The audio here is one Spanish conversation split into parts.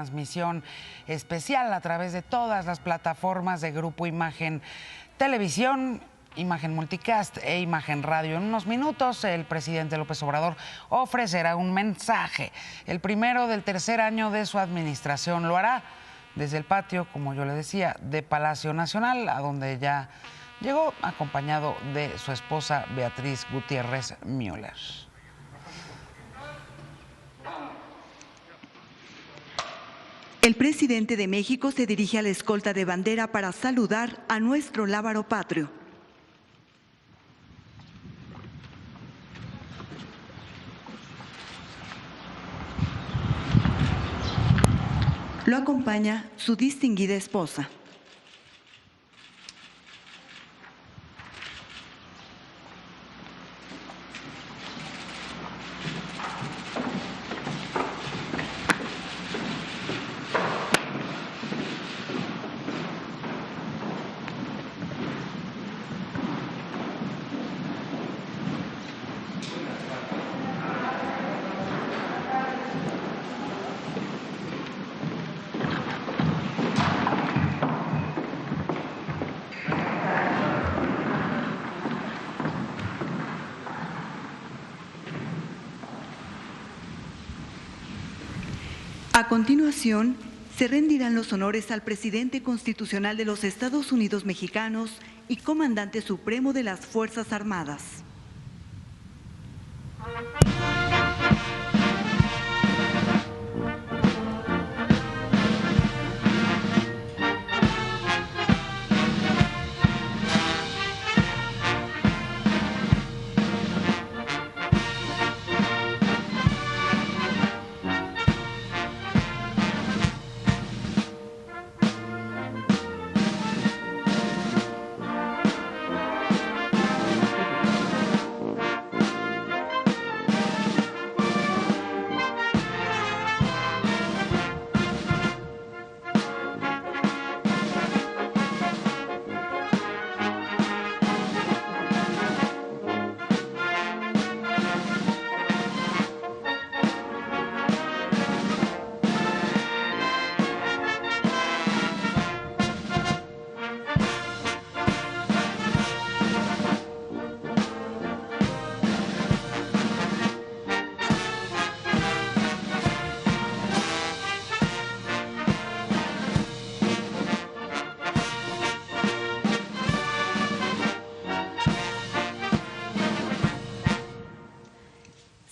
transmisión especial a través de todas las plataformas de Grupo Imagen Televisión, Imagen Multicast e Imagen Radio. En unos minutos, el presidente López Obrador ofrecerá un mensaje, el primero del tercer año de su administración. Lo hará desde el patio, como yo le decía, de Palacio Nacional, a donde ya llegó acompañado de su esposa Beatriz Gutiérrez Müller. El presidente de México se dirige a la escolta de bandera para saludar a nuestro lábaro patrio. Lo acompaña su distinguida esposa. A continuación, se rendirán los honores al presidente constitucional de los Estados Unidos mexicanos y comandante supremo de las Fuerzas Armadas.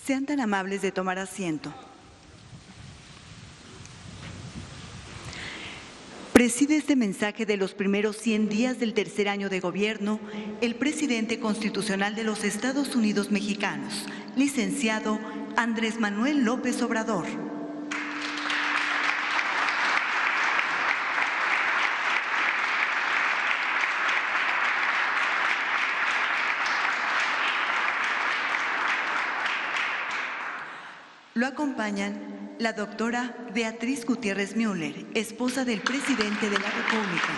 Sean tan amables de tomar asiento. Preside este mensaje de los primeros 100 días del tercer año de gobierno el presidente constitucional de los Estados Unidos mexicanos, licenciado Andrés Manuel López Obrador. Lo acompañan la doctora Beatriz Gutiérrez Müller, esposa del presidente de la República.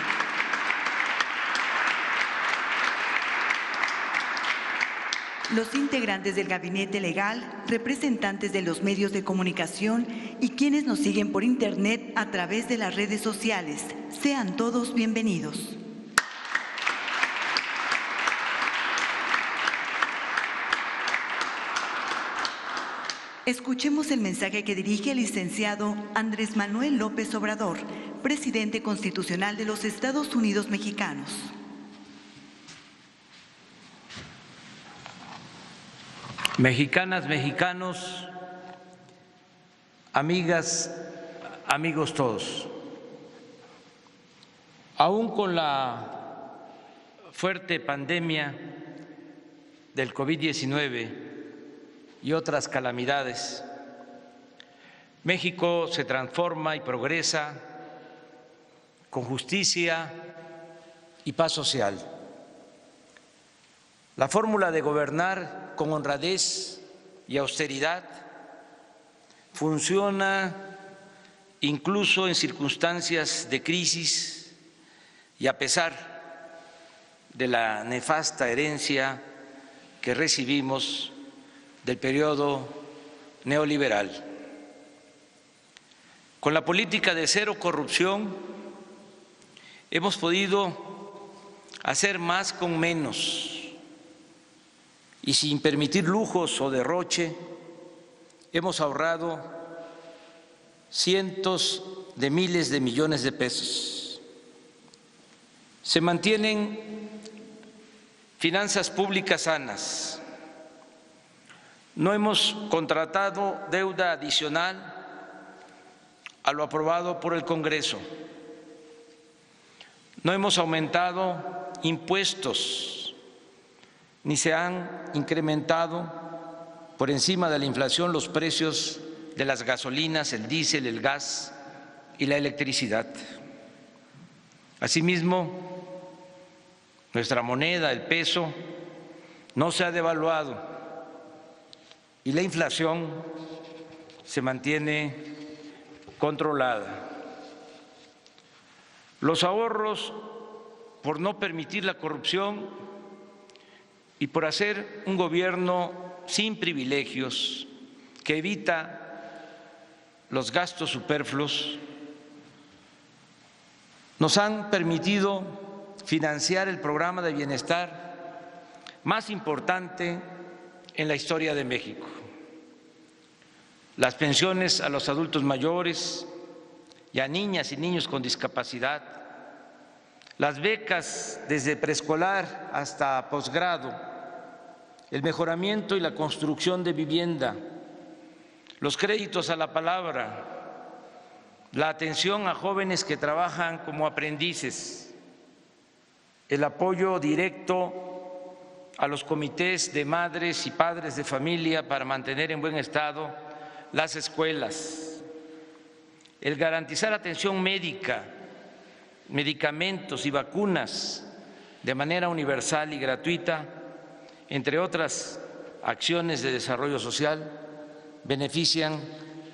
Los integrantes del gabinete legal, representantes de los medios de comunicación y quienes nos siguen por internet a través de las redes sociales. Sean todos bienvenidos. Escuchemos el mensaje que dirige el licenciado Andrés Manuel López Obrador, presidente constitucional de los Estados Unidos mexicanos. Mexicanas, mexicanos, amigas, amigos todos. Aún con la fuerte pandemia del COVID-19 y otras calamidades, México se transforma y progresa con justicia y paz social. La fórmula de gobernar con honradez y austeridad funciona incluso en circunstancias de crisis y a pesar de la nefasta herencia que recibimos del periodo neoliberal. Con la política de cero corrupción hemos podido hacer más con menos y sin permitir lujos o derroche hemos ahorrado cientos de miles de millones de pesos. Se mantienen finanzas públicas sanas. No hemos contratado deuda adicional a lo aprobado por el Congreso. No hemos aumentado impuestos ni se han incrementado por encima de la inflación los precios de las gasolinas, el diésel, el gas y la electricidad. Asimismo, nuestra moneda, el peso, no se ha devaluado y la inflación se mantiene controlada. Los ahorros, por no permitir la corrupción y por hacer un gobierno sin privilegios que evita los gastos superfluos, nos han permitido financiar el programa de bienestar más importante en la historia de México. Las pensiones a los adultos mayores y a niñas y niños con discapacidad, las becas desde preescolar hasta posgrado, el mejoramiento y la construcción de vivienda, los créditos a la palabra, la atención a jóvenes que trabajan como aprendices, el apoyo directo a los comités de madres y padres de familia para mantener en buen estado las escuelas, el garantizar atención médica, medicamentos y vacunas de manera universal y gratuita, entre otras acciones de desarrollo social, benefician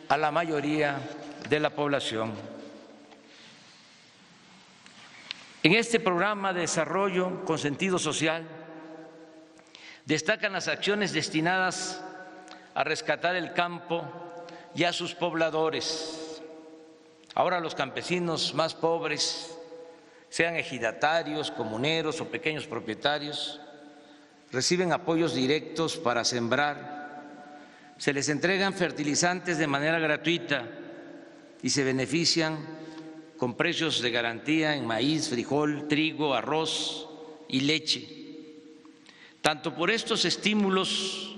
a la mayoría de la población. En este programa de desarrollo con sentido social destacan las acciones destinadas a rescatar el campo y a sus pobladores. Ahora los campesinos más pobres, sean ejidatarios, comuneros o pequeños propietarios, reciben apoyos directos para sembrar, se les entregan fertilizantes de manera gratuita y se benefician con precios de garantía en maíz, frijol, trigo, arroz y leche. Tanto por estos estímulos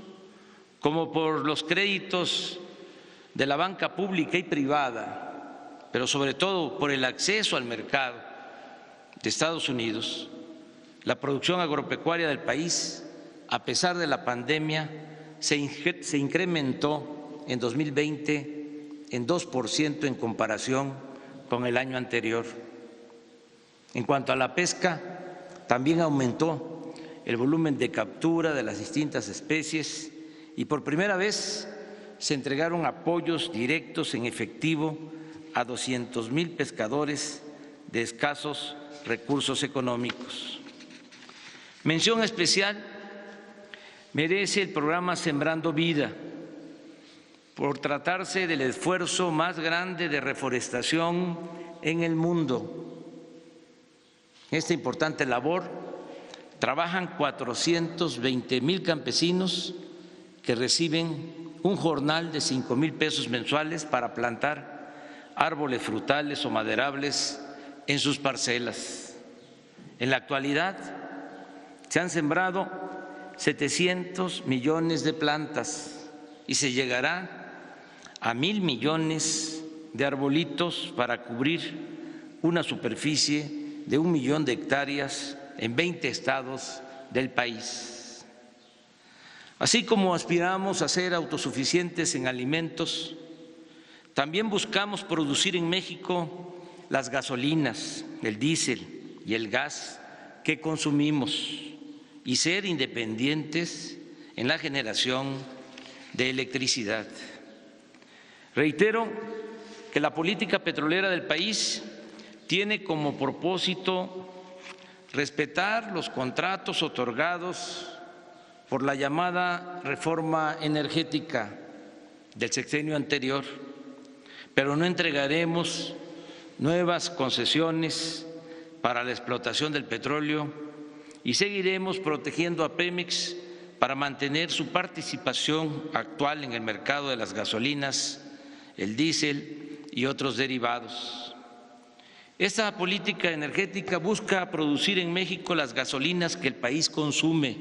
como por los créditos de la banca pública y privada, pero sobre todo por el acceso al mercado de Estados Unidos, la producción agropecuaria del país, a pesar de la pandemia, se incrementó en 2020 en 2% en comparación con el año anterior. En cuanto a la pesca, también aumentó el volumen de captura de las distintas especies y por primera vez se entregaron apoyos directos en efectivo a 200,000 pescadores de escasos recursos económicos. Mención especial merece el programa Sembrando Vida, por tratarse del esfuerzo más grande de reforestación en el mundo. En esta importante labor trabajan 420,000 campesinos que reciben un jornal de 5,000 pesos mensuales para plantar árboles frutales o maderables en sus parcelas. En la actualidad se han sembrado 700 millones de plantas y se llegará a 1,000 millones de arbolitos para cubrir una superficie de 1 millón de hectáreas en 20 estados del país. Así como aspiramos a ser autosuficientes en alimentos, también buscamos producir en México las gasolinas, el diésel y el gas que consumimos y ser independientes en la generación de electricidad. Reitero que la política petrolera del país tiene como propósito respetar los contratos otorgados por la llamada reforma energética del sexenio anterior, pero no entregaremos nuevas concesiones para la explotación del petróleo y seguiremos protegiendo a Pemex para mantener su participación actual en el mercado de las gasolinas, el diésel y otros derivados. Esta política energética busca producir en México las gasolinas que el país consume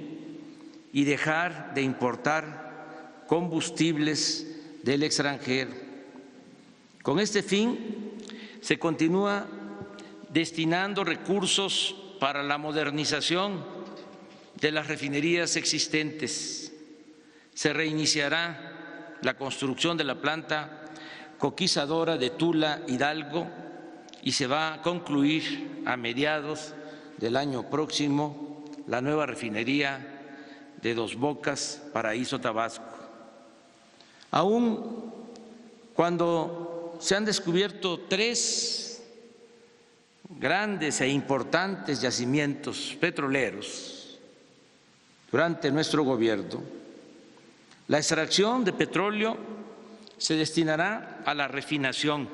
y dejar de importar combustibles del extranjero. Con este fin, se continúa destinando recursos para la modernización de las refinerías existentes. Se reiniciará la construcción de la planta coquizadora de Tula Hidalgo y se va a concluir a mediados del año próximo la nueva refinería de Dos Bocas, Paraíso Tabasco. Aún cuando se han descubierto 3 grandes e importantes yacimientos petroleros durante nuestro gobierno, la extracción de petróleo se destinará a la refinación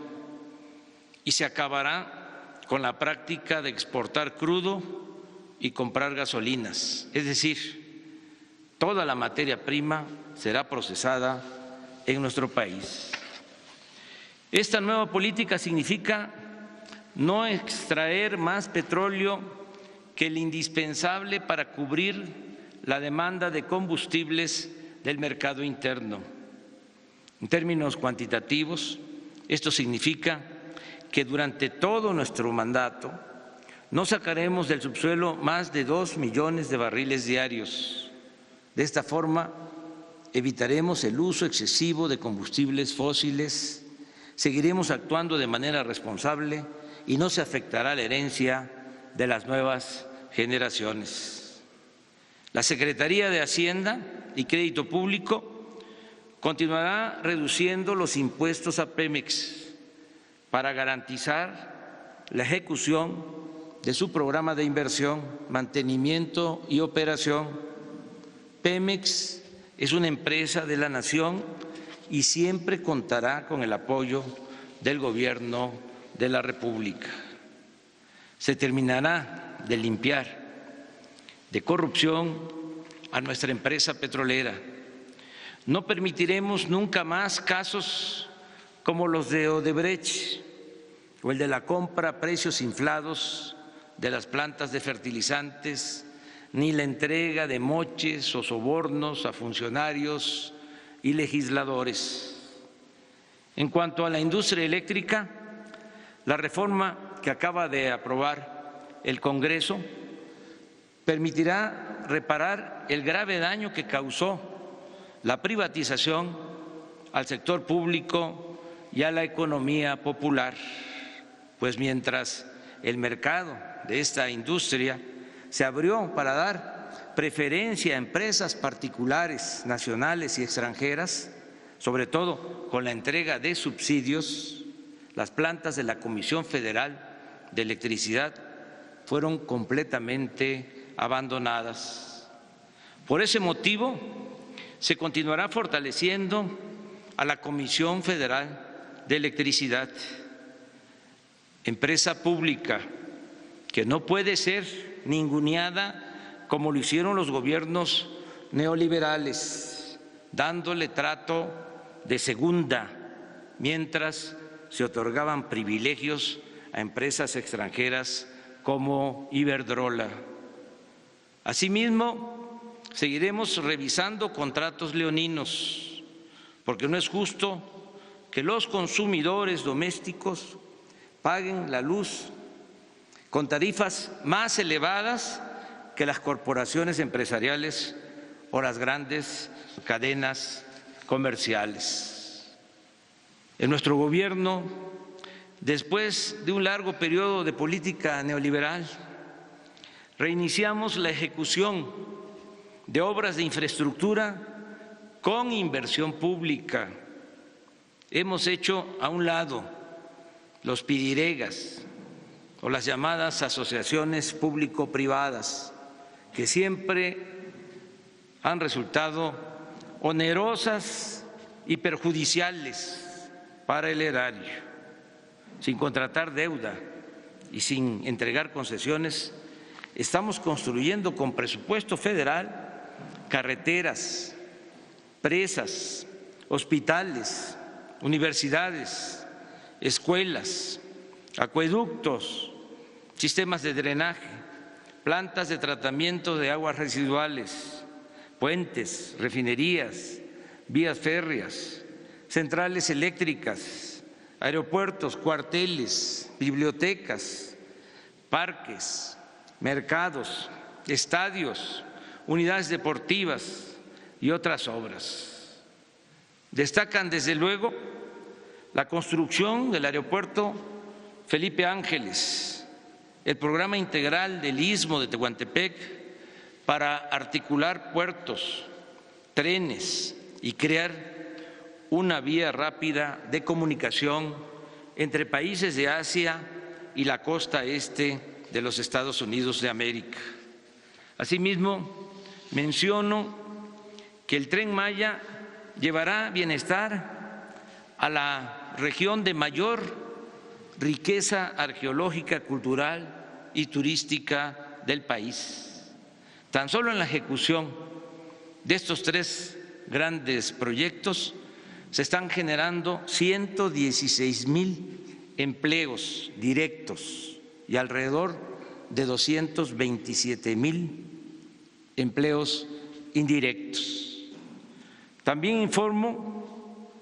y se acabará con la práctica de exportar crudo y comprar gasolinas, es decir, toda la materia prima será procesada en nuestro país. Esta nueva política significa no extraer más petróleo que el indispensable para cubrir la demanda de combustibles del mercado interno. En términos cuantitativos, esto significa que durante todo nuestro mandato no sacaremos del subsuelo más de 2 millones de barriles diarios. De esta forma, evitaremos el uso excesivo de combustibles fósiles, seguiremos actuando de manera responsable y no se afectará la herencia de las nuevas generaciones. La Secretaría de Hacienda y Crédito Público continuará reduciendo los impuestos a Pemex para garantizar la ejecución de su programa de inversión, mantenimiento y operación. Pemex es una empresa de la nación y siempre contará con el apoyo del Gobierno de la República. Se terminará de limpiar de corrupción a nuestra empresa petrolera. No permitiremos nunca más casos como los de Odebrecht o el de la compra a precios inflados de las plantas de fertilizantes, ni la entrega de moches o sobornos a funcionarios y legisladores. En cuanto a la industria eléctrica, la reforma que acaba de aprobar el Congreso permitirá reparar el grave daño que causó la privatización al sector público y a la economía popular, pues mientras el mercado de esta industria se abrió para dar preferencia a empresas particulares, nacionales y extranjeras, sobre todo con la entrega de subsidios, las plantas de la Comisión Federal de Electricidad fueron completamente abandonadas. Por ese motivo, se continuará fortaleciendo a la Comisión Federal de Electricidad, empresa pública que no puede ser ninguneada como lo hicieron los gobiernos neoliberales, dándole trato de segunda mientras se otorgaban privilegios a empresas extranjeras como Iberdrola. Asimismo, seguiremos revisando contratos leoninos, porque no es justo que los consumidores domésticos paguen la luz con tarifas más elevadas que las corporaciones empresariales o las grandes cadenas comerciales. En nuestro gobierno, después de un largo periodo de política neoliberal, reiniciamos la ejecución de obras de infraestructura con inversión pública. Hemos hecho a un lado los pidiregas o las llamadas asociaciones público-privadas, que siempre han resultado onerosas y perjudiciales para el erario. Sin contratar deuda y sin entregar concesiones, estamos construyendo con presupuesto federal carreteras, presas, hospitales, universidades, escuelas, acueductos, sistemas de drenaje, plantas de tratamiento de aguas residuales, puentes, refinerías, vías férreas, centrales eléctricas, aeropuertos, cuarteles, bibliotecas, parques, mercados, estadios, unidades deportivas y otras obras. Destacan desde luego la construcción del aeropuerto Felipe Ángeles, el programa integral del Istmo de Tehuantepec para articular puertos, trenes y crear una vía rápida de comunicación entre países de Asia y la costa este de los Estados Unidos de América. Asimismo, menciono que el Tren Maya llevará bienestar a la región de mayor riqueza arqueológica, cultural y turística del país. Tan solo en la ejecución de estos tres grandes proyectos se están generando 116,000 empleos directos y alrededor de 227,000 empleos indirectos. También informo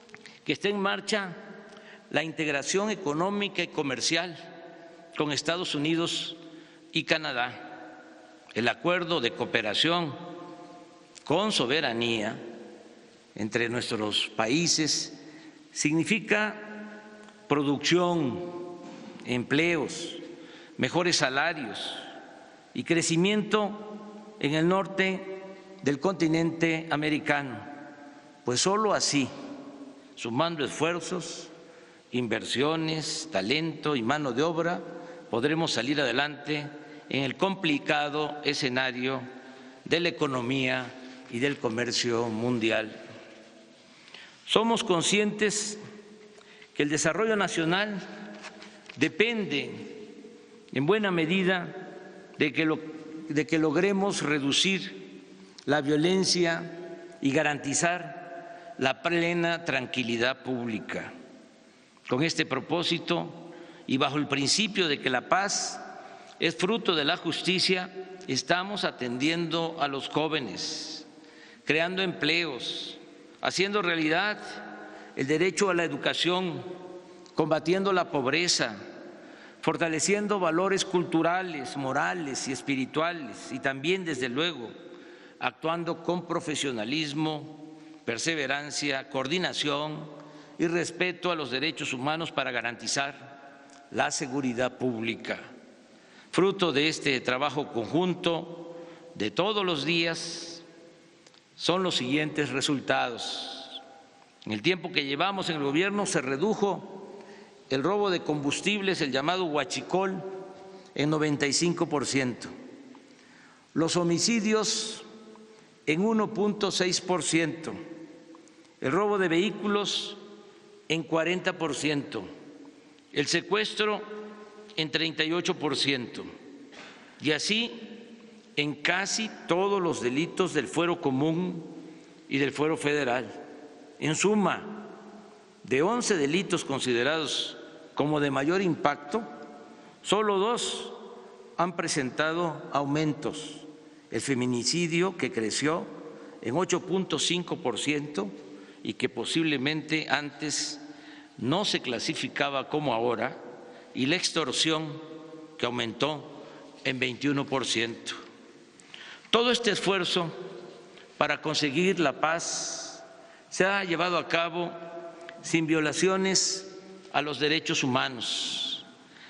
que está en marcha la integración económica y comercial con Estados Unidos y Canadá. El acuerdo de cooperación con soberanía entre nuestros países significa producción, empleos, mejores salarios y crecimiento en el norte del continente americano, pues solo así, sumando esfuerzos, inversiones, talento y mano de obra, podremos salir adelante en el complicado escenario de la economía y del comercio mundial. Somos conscientes que el desarrollo nacional depende en buena medida de que logremos reducir la violencia y garantizar la plena tranquilidad pública. Con este propósito y bajo el principio de que la paz es fruto de la justicia, estamos atendiendo a los jóvenes, creando empleos, haciendo realidad el derecho a la educación, combatiendo la pobreza, fortaleciendo valores culturales, morales y espirituales y también, desde luego, actuando con profesionalismo, perseverancia, coordinación y respeto a los derechos humanos para garantizar la seguridad pública. Fruto de este trabajo conjunto de todos los días son los siguientes resultados. En el tiempo que llevamos en el gobierno se redujo el robo de combustibles, el llamado huachicol, en 95%, los homicidios en 1.6%, el robo de vehículos en 40%, el secuestro en 38%, y así en casi todos los delitos del fuero común y del fuero federal. En suma, de 11 delitos considerados como de mayor impacto, solo 2 han presentado aumentos: el feminicidio, que creció en 8.5% y que posiblemente antes no se clasificaba como ahora, y la extorsión, que aumentó en 21%. Todo este esfuerzo para conseguir la paz se ha llevado a cabo sin violaciones a los derechos humanos,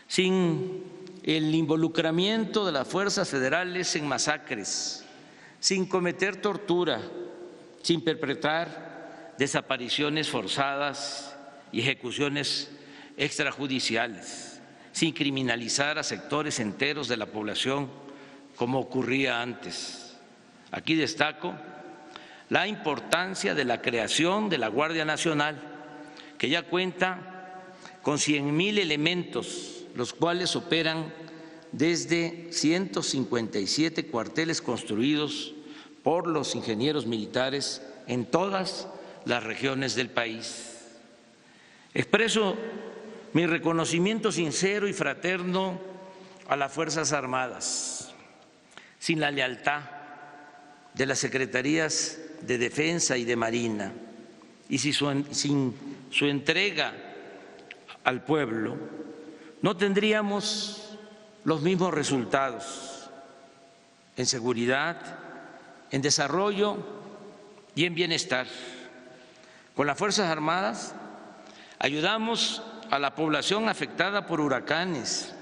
sin el involucramiento de las fuerzas federales en masacres, sin cometer tortura, sin perpetrar desapariciones forzadas y ejecuciones extrajudiciales, sin criminalizar a sectores enteros de la población como ocurría antes. Aquí destaco la importancia de la creación de la Guardia Nacional que ya cuenta con 100,000 elementos, los cuales operan desde 157 cuarteles construidos por los ingenieros militares en todas las regiones del país. Expreso mi reconocimiento sincero y fraterno a las Fuerzas Armadas. Sin la lealtad de las Secretarías de Defensa y de Marina y sin su entrega al pueblo, no tendríamos los mismos resultados en seguridad, en desarrollo y en bienestar. Con las Fuerzas Armadas ayudamos a la población afectada por huracanes,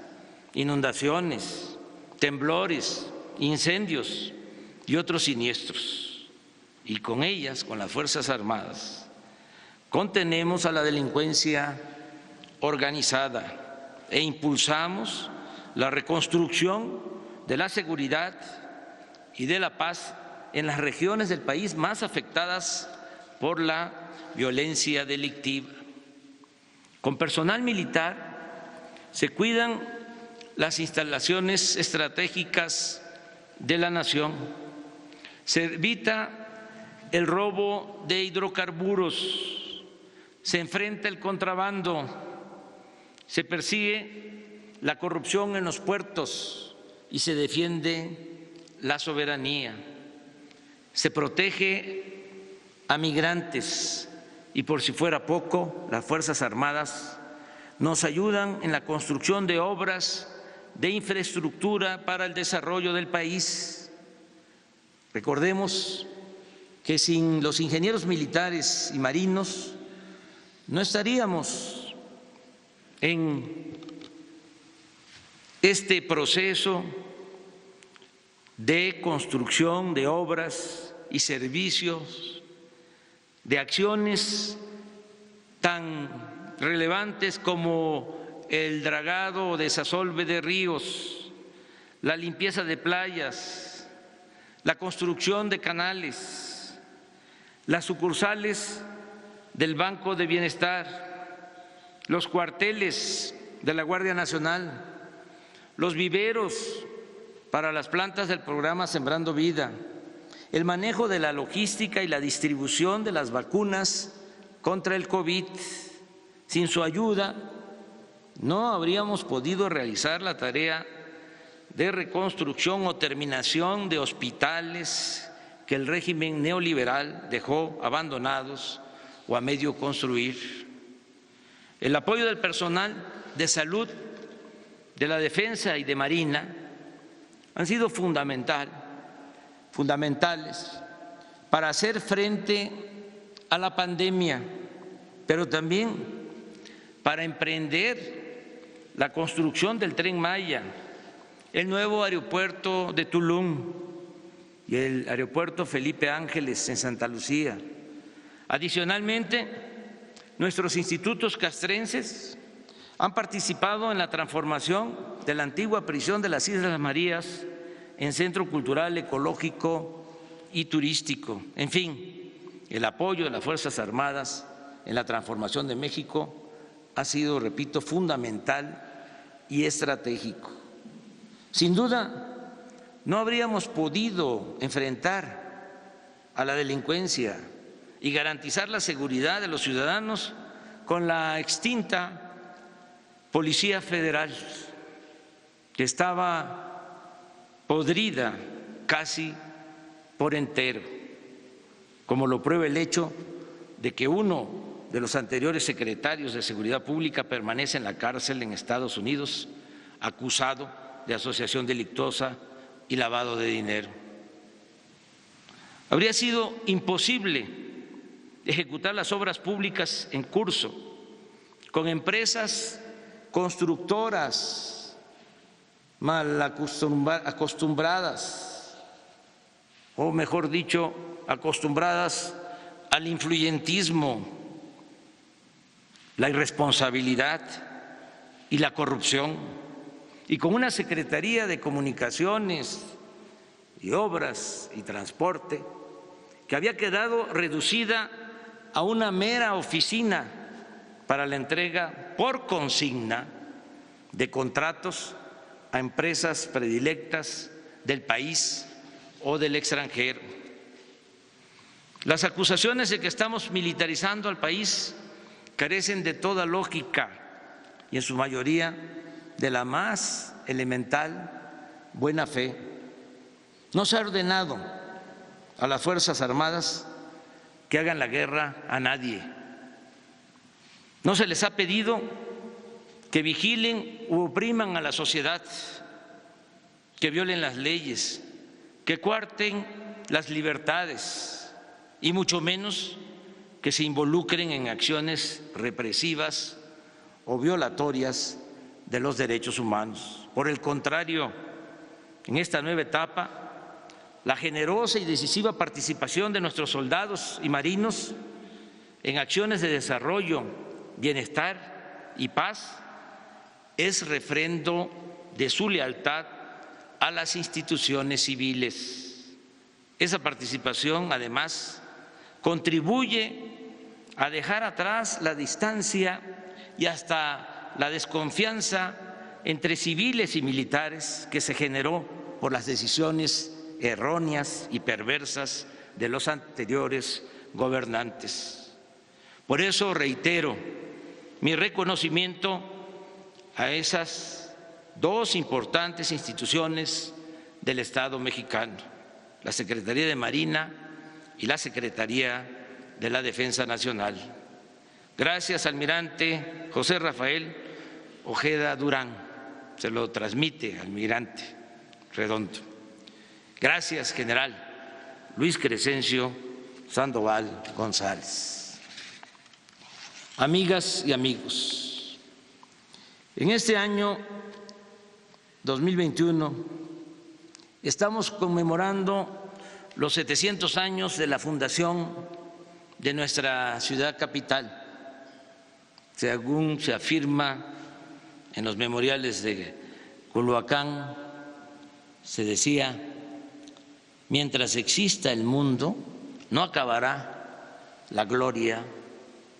inundaciones, temblores, incendios y otros siniestros. Y con ellas, con las Fuerzas Armadas, contenemos a la delincuencia organizada e impulsamos la reconstrucción de la seguridad y de la paz en las regiones del país más afectadas por la violencia delictiva. Con personal militar se cuidan las instalaciones estratégicas de la nación, se evita el robo de hidrocarburos, se enfrenta el contrabando, se persigue la corrupción en los puertos y se defiende la soberanía, se protege a migrantes y, por si fuera poco, las Fuerzas Armadas nos ayudan en la construcción de obras de infraestructura para el desarrollo del país. Recordemos que sin los ingenieros militares y marinos no estaríamos en este proceso de construcción de obras y servicios, de acciones tan relevantes como el dragado o desasolve de ríos, la limpieza de playas, la construcción de canales, las sucursales del Banco de Bienestar, los cuarteles de la Guardia Nacional, los viveros para las plantas del programa Sembrando Vida, el manejo de la logística y la distribución de las vacunas contra el COVID. Sin su ayuda no habríamos podido realizar la tarea de reconstrucción o terminación de hospitales que el régimen neoliberal dejó abandonados o a medio construir. El apoyo del personal de salud, de la defensa y de Marina han sido fundamentales para hacer frente a la pandemia, pero también para emprender la construcción del Tren Maya, el nuevo aeropuerto de Tulum y el aeropuerto Felipe Ángeles en Santa Lucía. Adicionalmente, nuestros institutos castrenses han participado en la transformación de la antigua prisión de las Islas Marías en centro cultural, ecológico y turístico. En fin, el apoyo de las Fuerzas Armadas en la transformación de México ha sido, repito, fundamental y estratégico. Sin duda, no habríamos podido enfrentar a la delincuencia y garantizar la seguridad de los ciudadanos con la extinta Policía Federal, que estaba podrida casi por entero, como lo prueba el hecho de que uno de los anteriores secretarios de Seguridad Pública permanece en la cárcel en Estados Unidos, acusado de asociación delictuosa y lavado de dinero. Habría sido imposible ejecutar las obras públicas en curso con empresas constructoras mal acostumbradas, o mejor dicho, acostumbradas al influyentismo, la irresponsabilidad y la corrupción, y con una Secretaría de Comunicaciones y Obras y Transporte que había quedado reducida a una mera oficina para la entrega por consigna de contratos a empresas predilectas del país o del extranjero. Las acusaciones de que estamos militarizando al país carecen de toda lógica y en su mayoría de la más elemental buena fe. No se ha ordenado a las Fuerzas Armadas que hagan la guerra a nadie. No se les ha pedido que vigilen u opriman a la sociedad, que violen las leyes, que coarten las libertades y mucho menos que se involucren en acciones represivas o violatorias de los derechos humanos. Por el contrario, en esta nueva etapa, la generosa y decisiva participación de nuestros soldados y marinos en acciones de desarrollo, bienestar y paz es refrendo de su lealtad a las instituciones civiles. Esa participación, además, contribuye a dejar atrás la distancia y hasta la desconfianza entre civiles y militares que se generó por las decisiones erróneas y perversas de los anteriores gobernantes. Por eso reitero mi reconocimiento a esas dos importantes instituciones del Estado mexicano, la Secretaría de Marina y la Secretaría de la Defensa Nacional. Gracias, almirante José Rafael Ojeda Durán, se lo transmite, almirante Redondo. Gracias, general Luis Crescencio Sandoval González. Amigas y amigos, en este año 2021 estamos conmemorando los 700 años de la fundación de nuestra ciudad capital. Según se afirma en los memoriales de Culhuacán, se decía: mientras exista el mundo, no acabará la gloria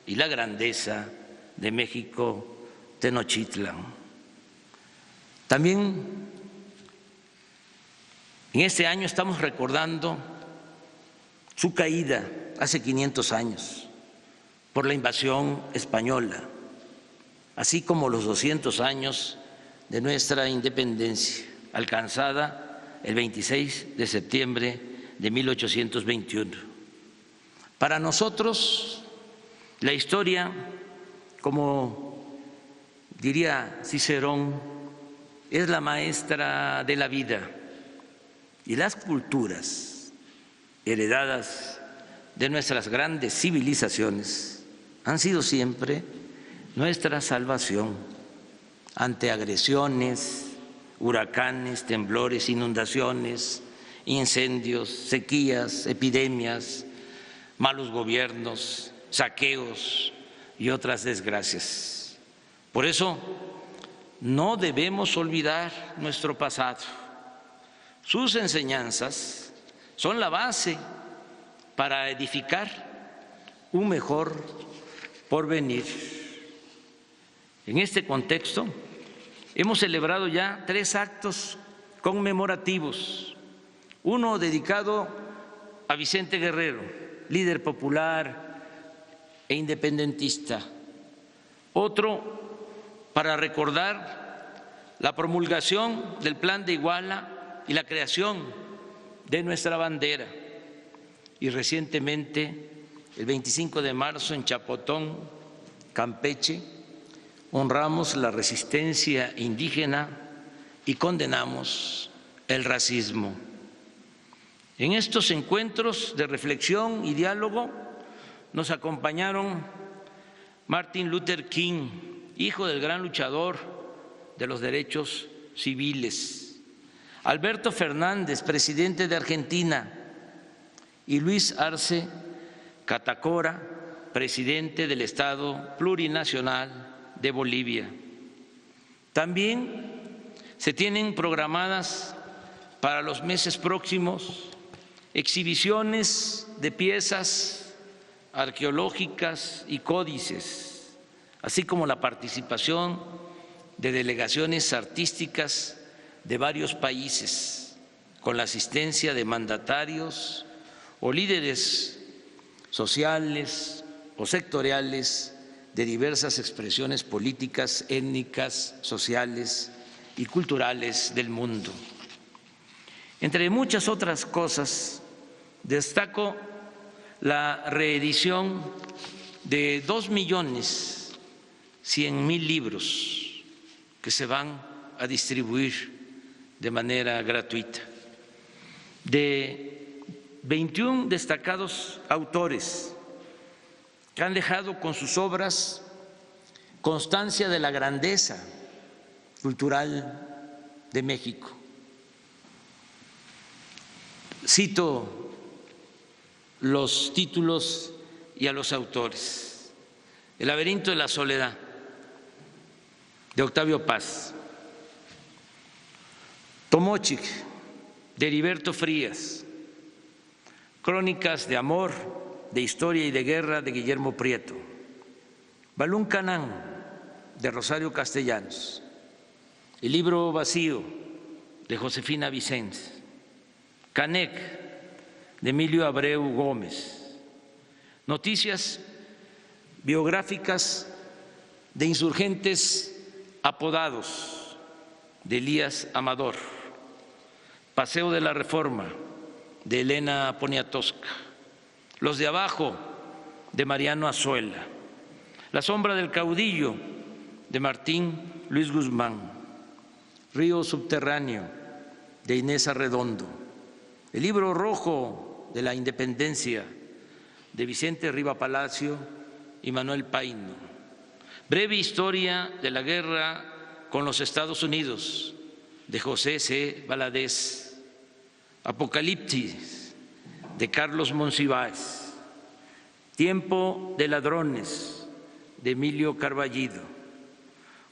y la grandeza de México Tenochtitlan. También en este año estamos recordando su caída hace 500 años por la invasión española, así como los 200 años de nuestra independencia, alcanzada el 26 de septiembre de 1821. Para nosotros, la historia, como diría Cicerón, es la maestra de la vida, y las culturas heredadas de nuestras grandes civilizaciones han sido siempre nuestra salvación ante agresiones, huracanes, temblores, inundaciones, incendios, sequías, epidemias, malos gobiernos, saqueos y otras desgracias. Por eso no debemos olvidar nuestro pasado. Sus enseñanzas son la base para edificar un mejor porvenir. En este contexto, hemos celebrado ya 3 actos conmemorativos, uno dedicado a Vicente Guerrero, líder popular e independentista, otro para recordar la promulgación del Plan de Iguala y la creación de nuestra bandera, y recientemente, el 25 de marzo, en Chapotón, Campeche, honramos la resistencia indígena y condenamos el racismo. En estos encuentros de reflexión y diálogo nos acompañaron Martin Luther King, hijo del gran luchador de los derechos civiles, Alberto Fernández, presidente de Argentina, y Luis Arce Catacora, presidente del Estado Plurinacional de Bolivia. También se tienen programadas para los meses próximos exhibiciones de piezas arqueológicas y códices, así como la participación de delegaciones artísticas de varios países, con la asistencia de mandatarios o líderes sociales o sectoriales de diversas expresiones políticas, étnicas, sociales y culturales del mundo. Entre muchas otras cosas, destaco la reedición de 2.100.000 libros que se van a distribuir de manera gratuita, de 21 destacados autores que han dejado con sus obras constancia de la grandeza cultural de México. Cito los títulos y a los autores: El laberinto de la soledad, de Octavio Paz; Tomochic, de Heriberto Frías; Crónicas de amor, de historia y de guerra, de Guillermo Prieto; Balún Canán, de Rosario Castellanos; El libro vacío, de Josefina Vicens; Canec, de Emilio Abreu Gómez; Noticias biográficas de insurgentes apodados, de Elías Amador; Paseo de la Reforma, de Elena Poniatowska; Los de abajo, de Mariano Azuela; La sombra del caudillo, de Martín Luis Guzmán; Río subterráneo, de Inés Arredondo; El libro rojo de la independencia, de Vicente Riva Palacio y Manuel Paino; Breve historia de la guerra con los Estados Unidos, de José C. Valadez; Apocalipsis, de Carlos Monsiváis; Tiempo de ladrones, de Emilio Carballido;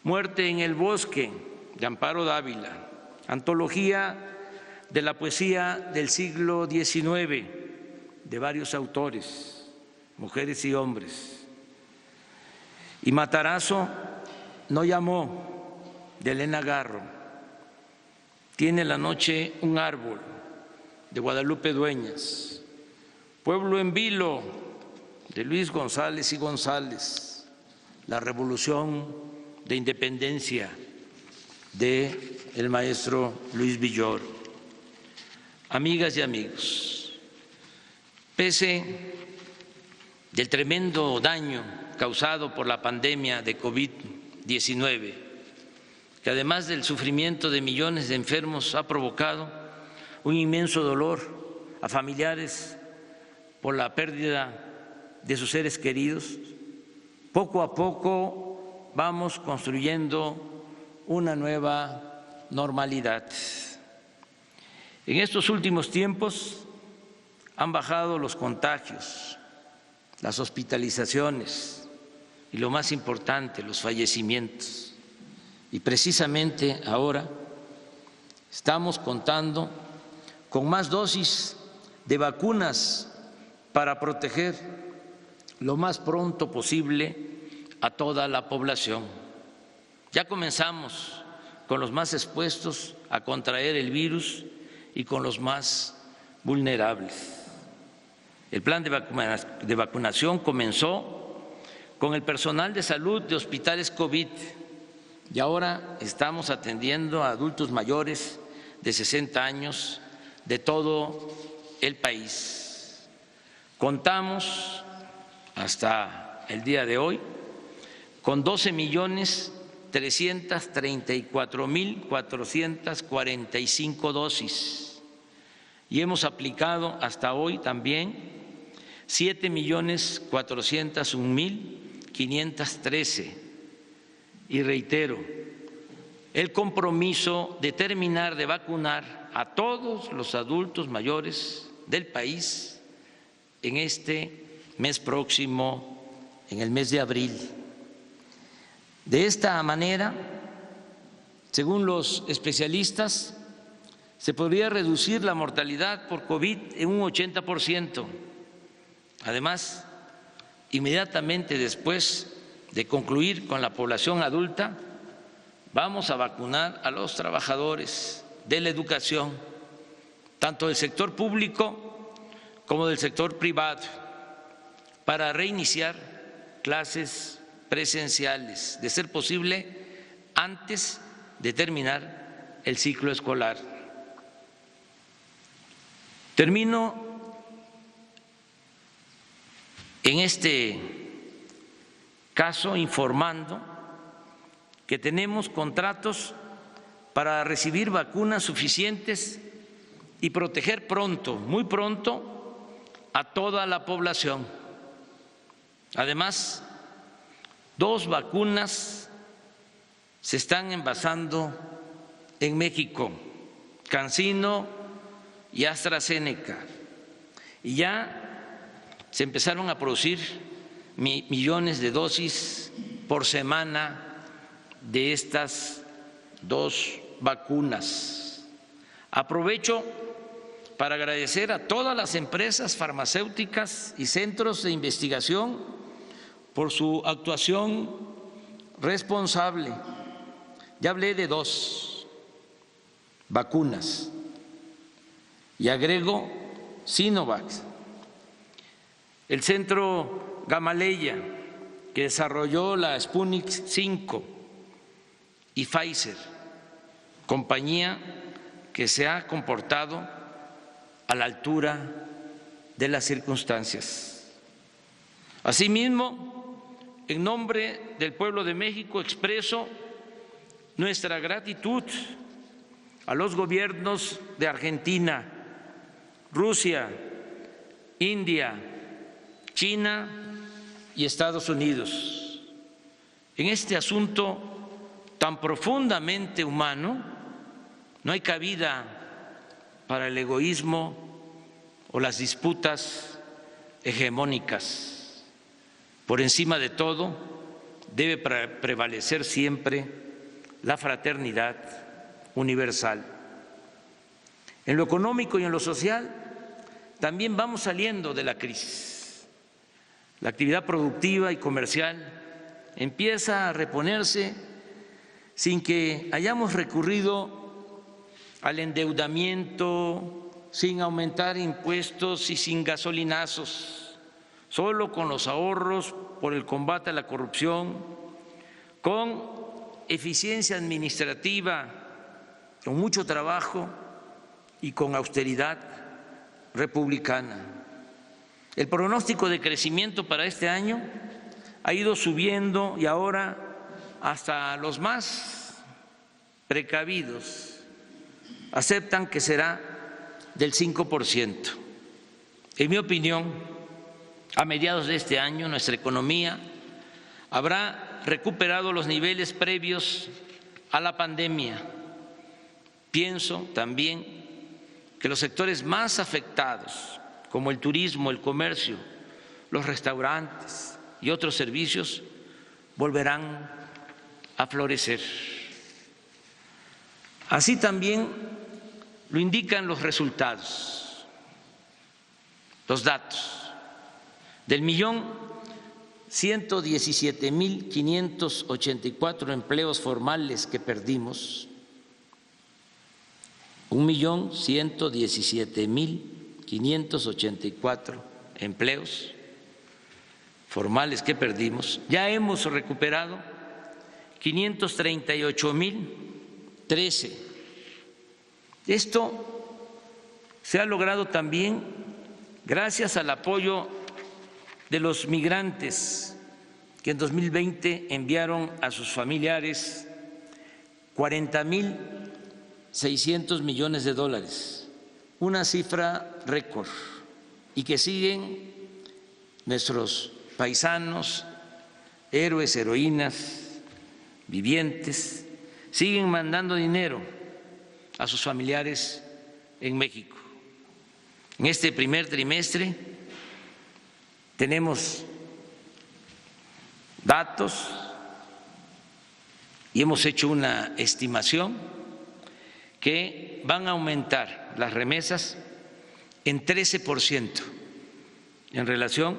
Muerte en el bosque, de Amparo Dávila; Antología de la poesía del siglo XIX, de varios autores, mujeres y hombres; Y Matarazo no llamó, de Elena Garro; Tiene la noche un árbol, de Guadalupe Dueñas; Pueblo en vilo, de Luis González y González; La revolución de independencia, de el maestro Luis Villoro. Amigas y amigos, pese del tremendo daño causado por la pandemia de COVID-19, que además del sufrimiento de millones de enfermos ha provocado un inmenso dolor a familiares por la pérdida de sus seres queridos, poco a poco vamos construyendo una nueva normalidad. En estos últimos tiempos han bajado los contagios, las hospitalizaciones y, lo más importante, los fallecimientos. Y precisamente ahora estamos contando con más dosis de vacunas para proteger lo más pronto posible a toda la población. Ya comenzamos con los más expuestos a contraer el virus y con los más vulnerables. El plan de vacunación comenzó con el personal de salud de hospitales COVID y ahora estamos atendiendo a adultos mayores de 60 años de todo el país. Contamos hasta el día de hoy con 12.334.445 dosis y hemos aplicado hasta hoy también 7.401.513. Y reitero el compromiso de terminar de vacunar a todos los adultos mayores del país en este mes próximo, en el mes de abril. De esta manera, según los especialistas, se podría reducir la mortalidad por COVID en un 80%. Además, inmediatamente después de concluir con la población adulta, vamos a vacunar a los trabajadores de la educación, tanto del sector público como del sector privado, para reiniciar clases presenciales, de ser posible antes de terminar el ciclo escolar. Termino en este caso informando que tenemos contratos para recibir vacunas suficientes y proteger pronto, muy pronto, a toda la población. Además, 2 vacunas se están envasando en México, CanSino y AstraZeneca, y ya se empezaron a producir millones de dosis por semana de estas 2 vacunas. Aprovecho para agradecer a todas las empresas farmacéuticas y centros de investigación por su actuación responsable. Ya hablé de 2 vacunas y agrego Sinovac, el centro Gamaleya, que desarrolló la Sputnik 5, y Pfizer, compañía que se ha comportado a la altura de las circunstancias. Asimismo, en nombre del pueblo de México expreso nuestra gratitud a los gobiernos de Argentina, Rusia, India, China y Estados Unidos. En este asunto tan profundamente humano no hay cabida para el egoísmo o las disputas hegemónicas. Por encima de todo debe prevalecer siempre la fraternidad universal. En lo económico y en lo social también vamos saliendo de la crisis. La actividad productiva y comercial empieza a reponerse sin que hayamos recurrido al endeudamiento, sin aumentar impuestos y sin gasolinazos, solo con los ahorros por el combate a la corrupción, con eficiencia administrativa, con mucho trabajo y con austeridad republicana. El pronóstico de crecimiento para este año ha ido subiendo y ahora hasta los más precavidos aceptan que será del 5%. En mi opinión, a mediados de este año nuestra economía habrá recuperado los niveles previos a la pandemia. Pienso también que los sectores más afectados, como el turismo, el comercio, los restaurantes y otros servicios, volverán a florecer. Así también lo indican los resultados, los datos. Del 1.117.584 empleos formales que perdimos, 1.117.584 empleos formales que perdimos, ya hemos recuperado 538.013. Esto se ha logrado también gracias al apoyo de los migrantes que en 2020 enviaron a sus familiares 40.600 millones de dólares, una cifra récord, y que siguen nuestros paisanos, héroes, heroínas, vivientes, siguen mandando dinero a sus familiares en México. En este primer trimestre tenemos datos y hemos hecho una estimación que van a aumentar las remesas en 13% en relación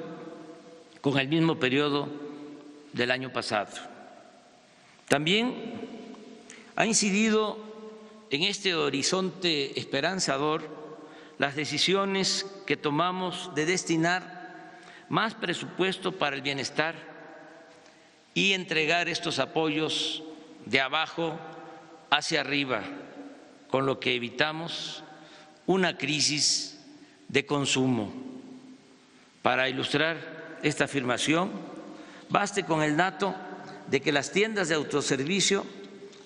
con el mismo periodo del año pasado. También ha incidido en este horizonte esperanzador las decisiones que tomamos de destinar más presupuesto para el bienestar y entregar estos apoyos de abajo hacia arriba, con lo que evitamos una crisis de consumo. Para ilustrar esta afirmación, baste con el dato de que las tiendas de autoservicio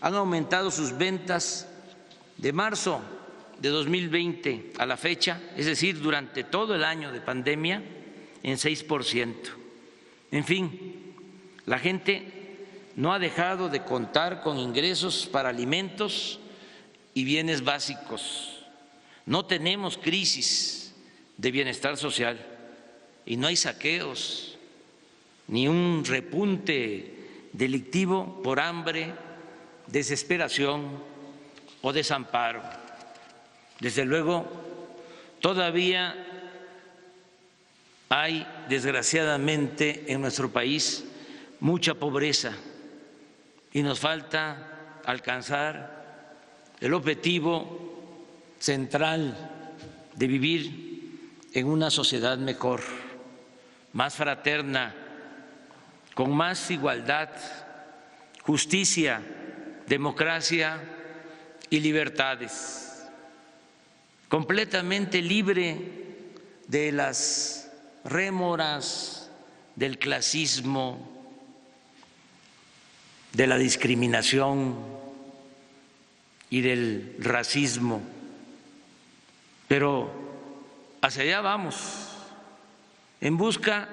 han aumentado sus ventas de marzo de 2020 a la fecha, es decir, durante todo el año de pandemia, en 6%. En fin, la gente no ha dejado de contar con ingresos para alimentos y bienes básicos. No tenemos crisis de bienestar social y no hay saqueos ni un repunte delictivo por hambre, desesperación o desamparo. Desde luego, todavía hay, desgraciadamente, en nuestro país mucha pobreza y nos falta alcanzar el objetivo central de vivir en una sociedad mejor, más fraterna, con más igualdad, justicia, democracia y libertades, completamente libre de las rémoras del clasismo, de la discriminación y del racismo. Pero hacia allá vamos, en busca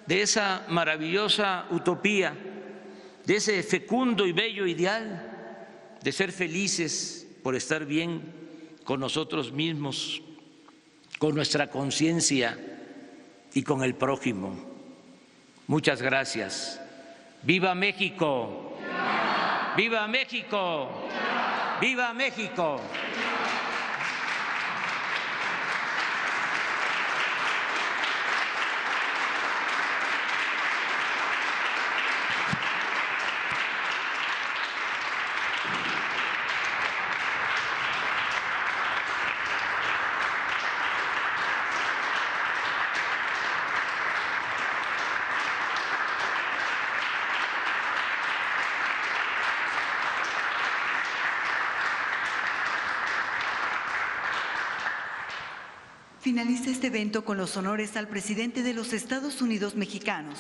de esa maravillosa utopía, de ese fecundo y bello ideal de ser felices por estar bien con nosotros mismos, con nuestra conciencia y con el prójimo. Muchas gracias. ¡Viva México! ¡Viva México! ¡Viva México! Finaliza este evento con los honores al presidente de los Estados Unidos mexicanos.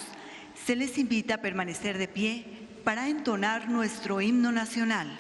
Se les invita a permanecer de pie para entonar nuestro himno nacional.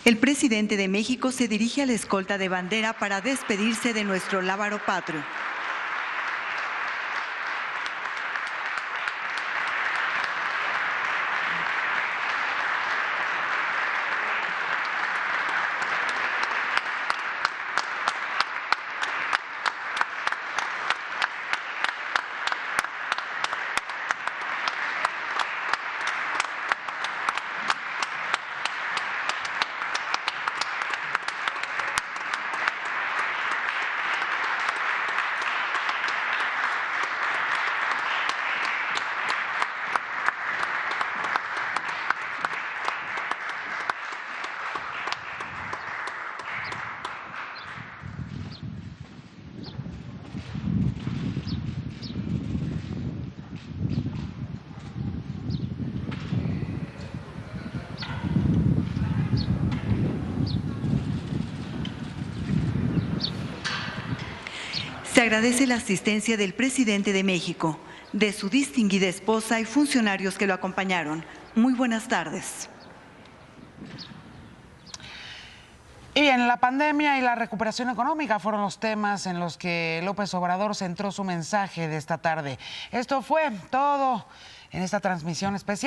El presidente de México se dirige a la escolta de bandera para despedirse de nuestro lábaro patrio. Se agradece la asistencia del presidente de México, de su distinguida esposa y funcionarios que lo acompañaron. Muy buenas tardes. Y bien, la pandemia y la recuperación económica fueron los temas en los que López Obrador centró su mensaje de esta tarde. Esto fue todo en esta transmisión especial.